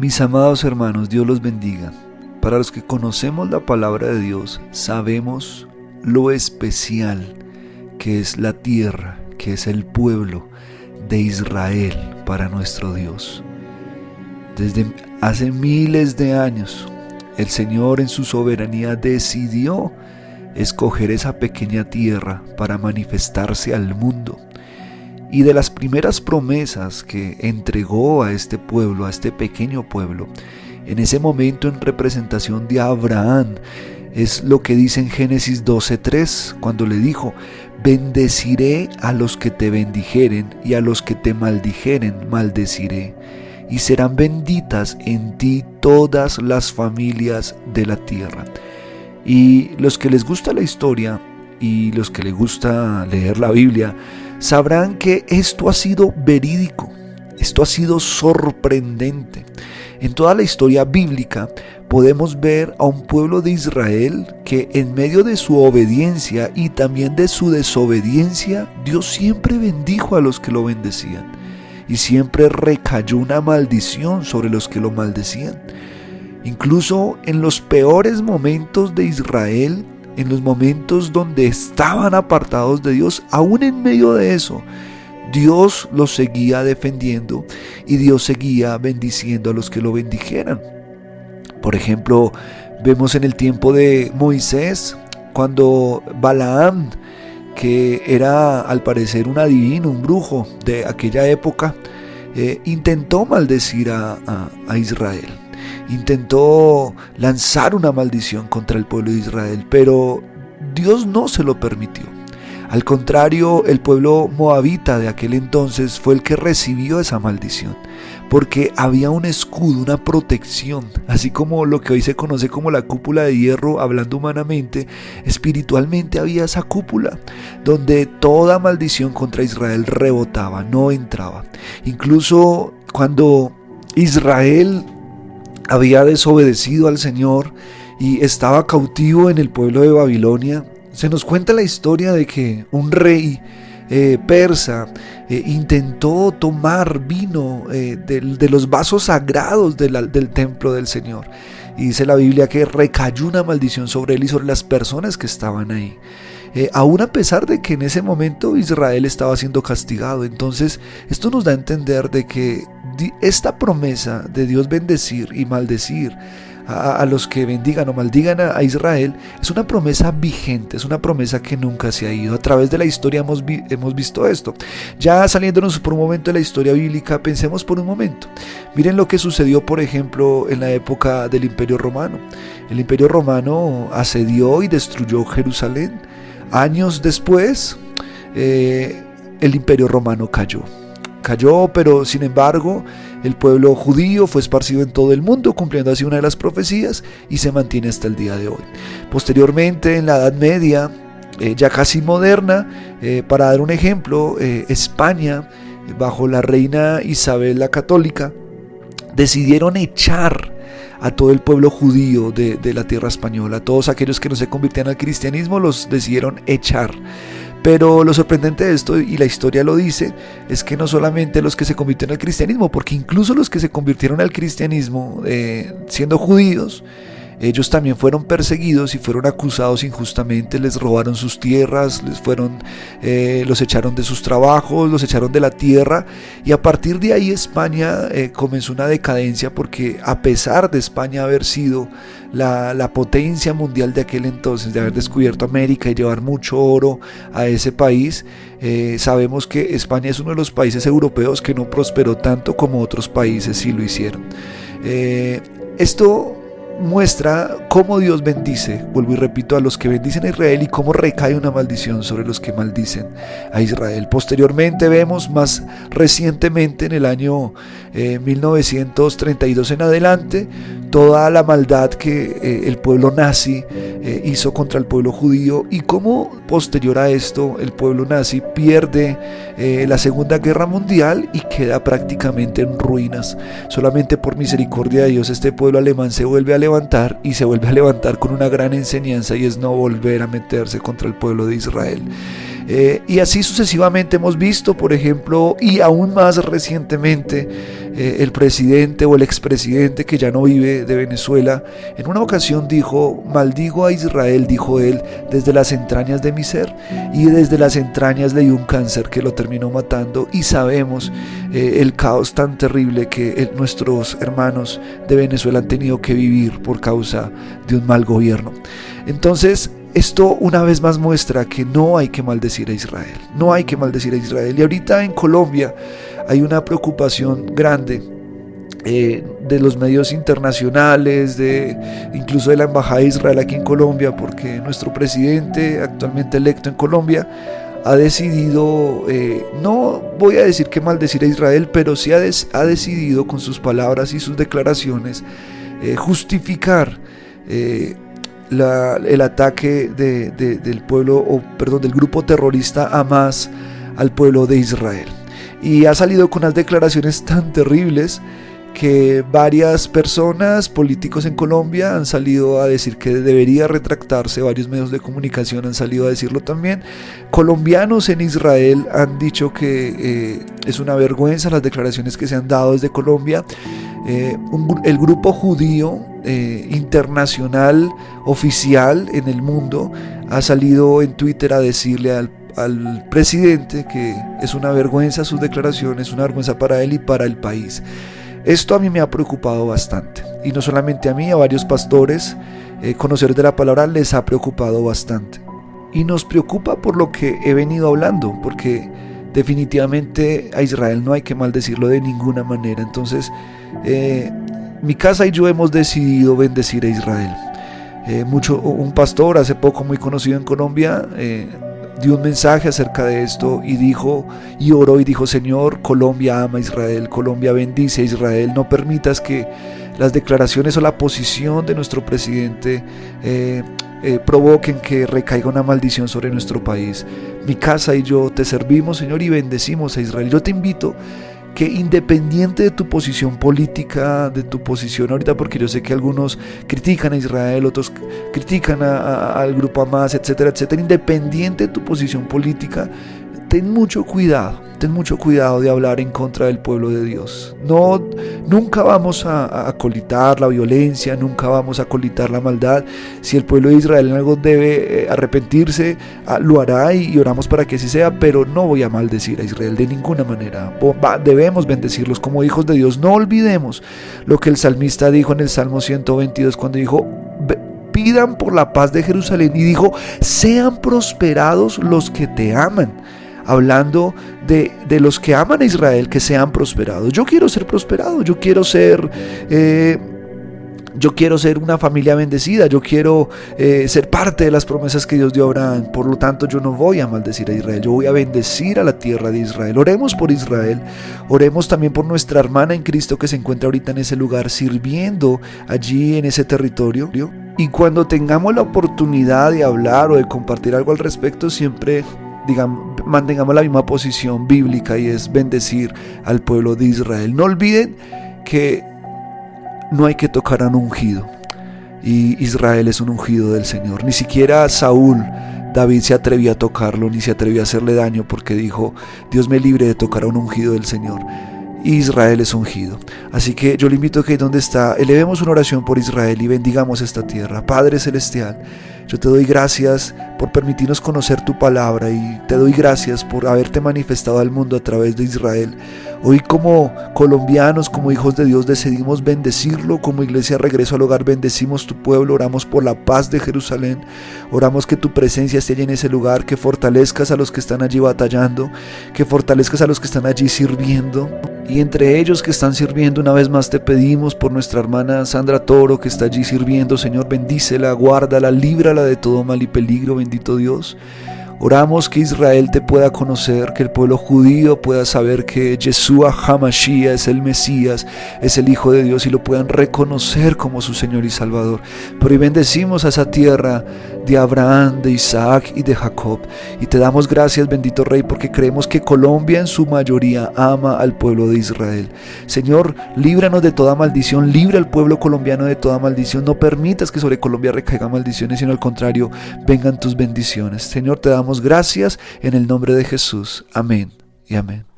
Mis amados hermanos, Dios los bendiga. Para los que conocemos la palabra de Dios, sabemos lo especial que es la tierra, que es el pueblo de Israel para nuestro Dios. Desde hace miles de años, el Señor en su soberanía decidió escoger esa pequeña tierra para manifestarse al mundo. Y de las primeras promesas que entregó a este pueblo, a este pequeño pueblo, en ese momento en representación de Abraham, es lo que dice en Génesis 12:3, cuando le dijo: bendeciré a los que te bendijeren y a los que te maldijeren maldeciré, y serán benditas en ti todas las familias de la tierra. Y los que les gusta la historia y los que les gusta leer la Biblia, sabrán que esto ha sido verídico, esto ha sido sorprendente. En toda la historia bíblica podemos ver a un pueblo de Israel que en medio de su obediencia y también de su desobediencia, Dios siempre bendijo a los que lo bendecían y siempre recayó una maldición sobre los que lo maldecían. Incluso en los peores momentos de Israel, en los momentos donde estaban apartados de Dios, aún en medio de eso, Dios los seguía defendiendo y Dios seguía bendiciendo a los que lo bendijeran. Por ejemplo, vemos en el tiempo de Moisés, cuando Balaam, que era al parecer un adivino, un brujo de aquella época, intentó maldecir a Israel. Intentó lanzar una maldición contra el pueblo de Israel, pero Dios no se lo permitió. Al contrario, el pueblo moabita de aquel entonces fue el que recibió esa maldición, porque había un escudo, una protección, así como lo que hoy se conoce como la cúpula de hierro, hablando humanamente. Espiritualmente había esa cúpula, donde toda maldición contra Israel rebotaba, no entraba. Incluso cuando Israel había desobedecido al Señor y estaba cautivo en el pueblo de Babilonia, se nos cuenta la historia de que un rey persa intentó tomar vino de los vasos sagrados del templo del Señor. Y dice la Biblia que recayó una maldición sobre él y sobre las personas que estaban ahí. Aún a pesar de que en ese momento Israel estaba siendo castigado. Entonces esto nos da a entender de que esta promesa de Dios bendecir y maldecir a los que bendigan o maldigan a Israel es una promesa vigente, es una promesa que nunca se ha ido. A través de la historia hemos visto esto. Ya saliéndonos por un momento de la historia bíblica, pensemos por un momento. Miren lo que sucedió, por ejemplo, en la época del Imperio Romano. El Imperio Romano asedió y destruyó Jerusalén. Años después, el Imperio Romano cayó, pero sin embargo el pueblo judío fue esparcido en todo el mundo, cumpliendo así una de las profecías, y se mantiene hasta el día de hoy. Posteriormente, en la Edad Media, ya casi moderna, para dar un ejemplo, España, bajo la reina Isabel la Católica, decidieron echar a todo el pueblo judío de la tierra española. Todos aquellos que no se convirtieron al cristianismo los decidieron echar. Pero lo sorprendente de esto, y la historia lo dice, es que no solamente los que se convirtieron al cristianismo, porque incluso los que se convirtieron al cristianismo siendo judíos, ellos también fueron perseguidos y fueron acusados injustamente. Les robaron sus tierras, los echaron de sus trabajos, los echaron de la tierra, y a partir de ahí España comenzó una decadencia, porque a pesar de España haber sido la potencia mundial de aquel entonces, de haber descubierto América y llevar mucho oro a ese país, sabemos que España es uno de los países europeos que no prosperó tanto como otros países sí lo hicieron. Esto muestra cómo Dios bendice, vuelvo y repito, a los que bendicen a Israel, y cómo recae una maldición sobre los que maldicen a Israel. Posteriormente vemos, más recientemente, en el año 1932 en adelante, toda la maldad que el pueblo nazi hizo contra el pueblo judío, y cómo posterior a esto el pueblo nazi pierde la Segunda Guerra Mundial y queda prácticamente en ruinas. Solamente por misericordia de Dios este pueblo alemán se vuelve a levantar, y se vuelve a levantar con una gran enseñanza, y es no volver a meterse contra el pueblo de Israel. Y así sucesivamente hemos visto, por ejemplo, y aún más recientemente, el presidente o el expresidente que ya no vive de Venezuela, en una ocasión dijo: maldigo a Israel, dijo él, desde las entrañas de mi ser, y desde las entrañas le dio un cáncer que lo terminó matando. Y sabemos el caos tan terrible que nuestros hermanos de Venezuela han tenido que vivir por causa de un mal gobierno. Entonces, esto una vez más muestra que no hay que maldecir a Israel, no hay que maldecir a Israel. Y ahorita en Colombia hay una preocupación grande de los medios internacionales, incluso de la Embajada de Israel aquí en Colombia, porque nuestro presidente actualmente electo en Colombia ha decidido, no voy a decir que maldecir a Israel, pero sí ha decidido con sus palabras y sus declaraciones justificar el ataque del del grupo terrorista Hamas al pueblo de Israel. Y ha salido con unas declaraciones tan terribles que varias personas, políticos en Colombia, han salido a decir que debería retractarse. Varios medios de comunicación han salido a decirlo también. Colombianos en Israel han dicho que es una vergüenza las declaraciones que se han dado desde Colombia. El grupo judío internacional oficial en el mundo ha salido en Twitter a decirle al presidente que es una vergüenza sus declaraciones, una vergüenza para él y para el país. Esto a mí me ha preocupado bastante, y no solamente a mí, a varios pastores, conocedores de la palabra, les ha preocupado bastante. Y nos preocupa por lo que he venido hablando, porque definitivamente a Israel no hay que maldecirlo de ninguna manera. Entonces, mi casa y yo hemos decidido bendecir a Israel. Un pastor hace poco muy conocido en Colombia dio un mensaje acerca de esto y dijo, y oró y dijo: Señor, Colombia ama a Israel, Colombia bendice a Israel, no permitas que las declaraciones o la posición de nuestro presidente provoquen que recaiga una maldición sobre nuestro país. Mi casa y yo te servimos, Señor, y bendecimos a Israel. Yo te invito que, independiente de tu posición política, de tu posición ahorita, porque yo sé que algunos critican a Israel, otros critican al grupo Hamas, etcétera, etcétera, independiente de tu posición política, ten mucho cuidado de hablar en contra del pueblo de Dios. Nunca vamos a acolitar la violencia, nunca vamos a acolitar la maldad. Si el pueblo de Israel en algo debe arrepentirse, lo hará, y oramos para que así sea, pero no voy a maldecir a Israel de ninguna manera. Debemos bendecirlos como hijos de Dios. No olvidemos lo que el salmista dijo en el Salmo 122 cuando dijo: pidan por la paz de Jerusalén, y dijo: sean prosperados los que te aman. Hablando de los que aman a Israel, que sean prosperados. Yo quiero ser prosperado, yo quiero ser una familia bendecida, yo quiero ser parte de las promesas que Dios dio a Abraham. Por lo tanto, yo no voy a maldecir a Israel, yo voy a bendecir a la tierra de Israel. Oremos por Israel, oremos también por nuestra hermana en Cristo que se encuentra ahorita en ese lugar, sirviendo allí en ese territorio. Y cuando tengamos la oportunidad de hablar o de compartir algo al respecto, siempre mantengamos la misma posición bíblica, y es bendecir al pueblo de Israel. No olviden que no hay que tocar a un ungido, y Israel es un ungido del Señor. Ni siquiera David se atrevió a tocarlo, ni se atrevió a hacerle daño, porque dijo: Dios me libre de tocar a un ungido del Señor. Israel es ungido. Así que yo le invito a que, donde está, elevemos una oración por Israel y bendigamos esta tierra. Padre celestial, yo te doy gracias por permitirnos conocer tu palabra, y te doy gracias por haberte manifestado al mundo a través de Israel. Hoy, como colombianos, como hijos de Dios, decidimos bendecirlo. Como iglesia Regreso al Hogar, bendecimos tu pueblo, oramos por la paz de Jerusalén, oramos que tu presencia esté allí en ese lugar, que fortalezcas a los que están allí batallando, que fortalezcas a los que están allí sirviendo. Y entre ellos que están sirviendo, una vez más te pedimos por nuestra hermana Sandra Toro, que está allí sirviendo. Señor, bendícela, guárdala, líbrala de todo mal y peligro, bendito Dios. Oramos que Israel te pueda conocer, que el pueblo judío pueda saber que Yeshua HaMashiach es el Mesías, es el Hijo de Dios, y lo puedan reconocer como su Señor y Salvador. Pero hoy bendecimos a esa tierra de Abraham, de Isaac y de Jacob. Y te damos gracias, bendito Rey, porque creemos que Colombia en su mayoría ama al pueblo de Israel. Señor, líbranos de toda maldición, libra al pueblo colombiano de toda maldición. No permitas que sobre Colombia recaigan maldiciones, sino al contrario, vengan tus bendiciones. Señor, te damos gracias en el nombre de Jesús. Amén y amén.